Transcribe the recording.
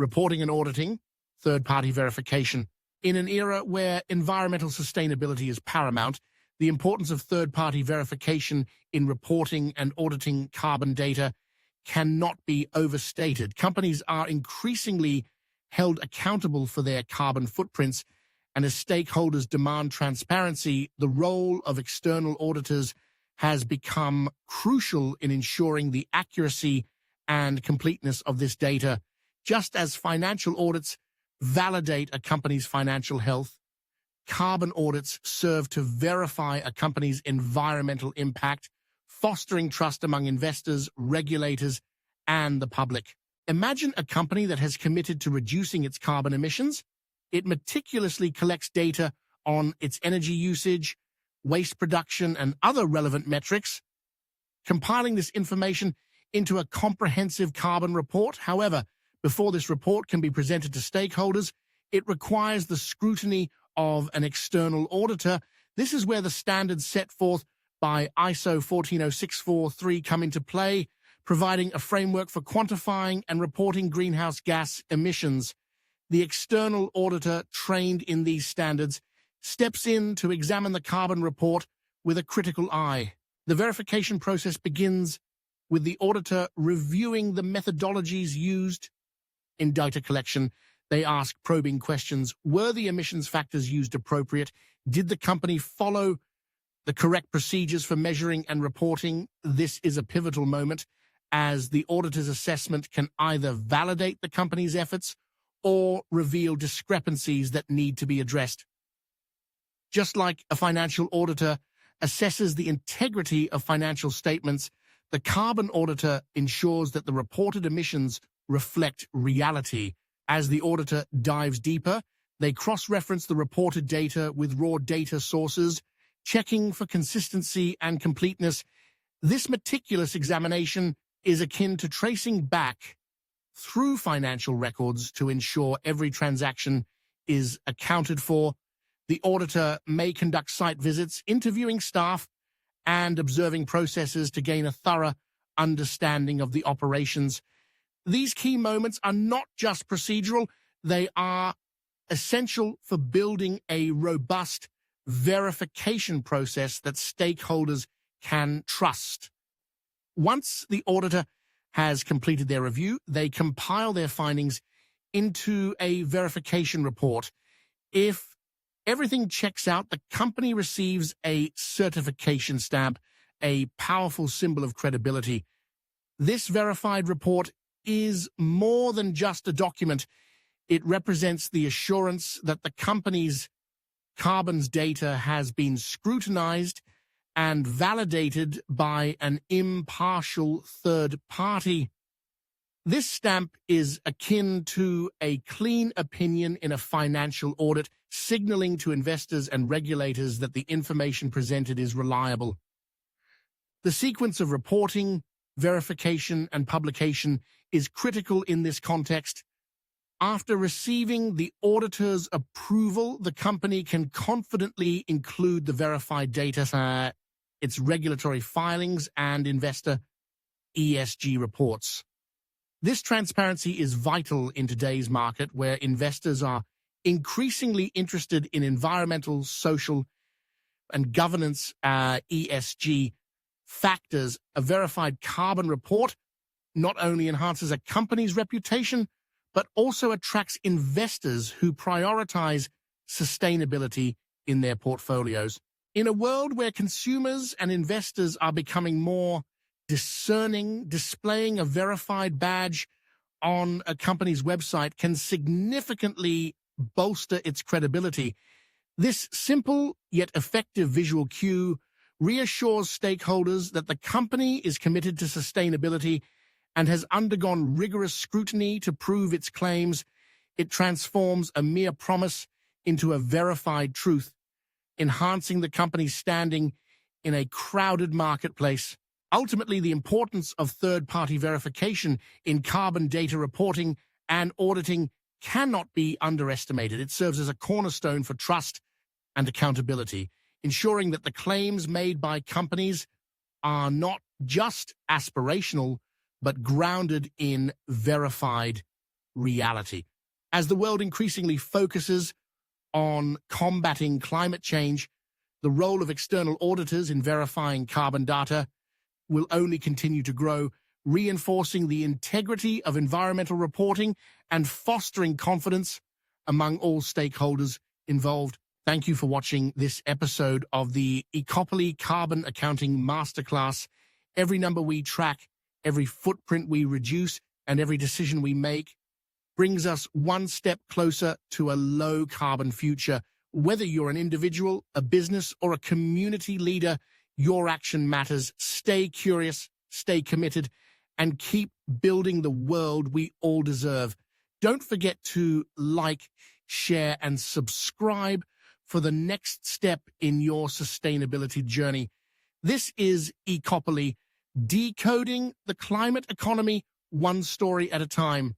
reporting and auditing, third-party verification. In an era where environmental sustainability is paramount, the importance of third-party verification in reporting and auditing carbon data cannot be overstated. Companies are increasingly held accountable for their carbon footprints, and as stakeholders demand transparency, the role of external auditors has become crucial in ensuring the accuracy and completeness of this data. Just as financial audits validate a company's financial health, carbon audits serve to verify a company's environmental impact, fostering trust among investors, regulators, and the public. Imagine a company that has committed to reducing its carbon emissions. It meticulously collects data on its energy usage, waste production, and other relevant metrics, compiling this information into a comprehensive carbon report. However, before this report can be presented to stakeholders, it requires the scrutiny of an external auditor. This is where the standards set forth by ISO 14064-3 come into play, providing a framework for quantifying and reporting greenhouse gas emissions. The external auditor trained in these standards steps in to examine the carbon report with a critical eye. The verification process begins with the auditor reviewing the methodologies used in data collection. They ask probing questions. Were the emissions factors used appropriate? Did the company follow the correct procedures for measuring and reporting? This is a pivotal moment, as the auditor's assessment can either validate the company's efforts or reveal discrepancies that need to be addressed. Just like a financial auditor assesses the integrity of financial statements, the carbon auditor ensures that the reported emissions reflect reality. As the auditor dives deeper, they cross-reference the reported data with raw data sources, checking for consistency and completeness. This meticulous examination is akin to tracing back through financial records to ensure every transaction is accounted for. The auditor may conduct site visits, interviewing staff, and observing processes to gain a thorough understanding of the operations. These key moments are not just procedural, they are essential for building a robust verification process that stakeholders can trust. Once the auditor has completed their review, they compile their findings into a verification report. If everything checks out, the company receives a certification stamp, a powerful symbol of credibility. This verified report is more than just a document. It represents the assurance that the company's carbon's data has been scrutinized and validated by an impartial third party. This stamp is akin to a clean opinion in a financial audit, signaling to investors and regulators that the information presented is reliable. The sequence of reporting, verification, and publication is critical in this context. After receiving the auditor's approval, the company can confidently include the verified data, its regulatory filings, and investor ESG reports. This transparency is vital in today's market, where investors are increasingly interested in environmental, social, and governance ESG factors. A verified carbon report not only enhances a company's reputation, but also attracts investors who prioritize sustainability in their portfolios. In a world where consumers and investors are becoming more discerning, displaying a verified badge on a company's website can significantly bolster its credibility. This simple yet effective visual cue reassures stakeholders that the company is committed to sustainability and has undergone rigorous scrutiny to prove its claims. It transforms a mere promise into a verified truth, enhancing the company's standing in a crowded marketplace. Ultimately, the importance of third-party verification in carbon data reporting and auditing cannot be underestimated. It serves as a cornerstone for trust and accountability, ensuring that the claims made by companies are not just aspirational, but grounded in verified reality. As the world increasingly focuses on combating climate change, the role of external auditors in verifying carbon data will only continue to grow, reinforcing the integrity of environmental reporting and fostering confidence among all stakeholders involved. Thank you for watching this episode of the ECOPOLY Carbon Accounting Masterclass. Every number we track, every footprint we reduce, and every decision we make brings us one step closer to a low-carbon future. Whether you're an individual, a business, or a community leader, your action matters. Stay curious, stay committed, and keep building the world we all deserve. Don't forget to like, share, and subscribe for the next step in your sustainability journey. This is ECOPOLY, decoding the climate economy one story at a time.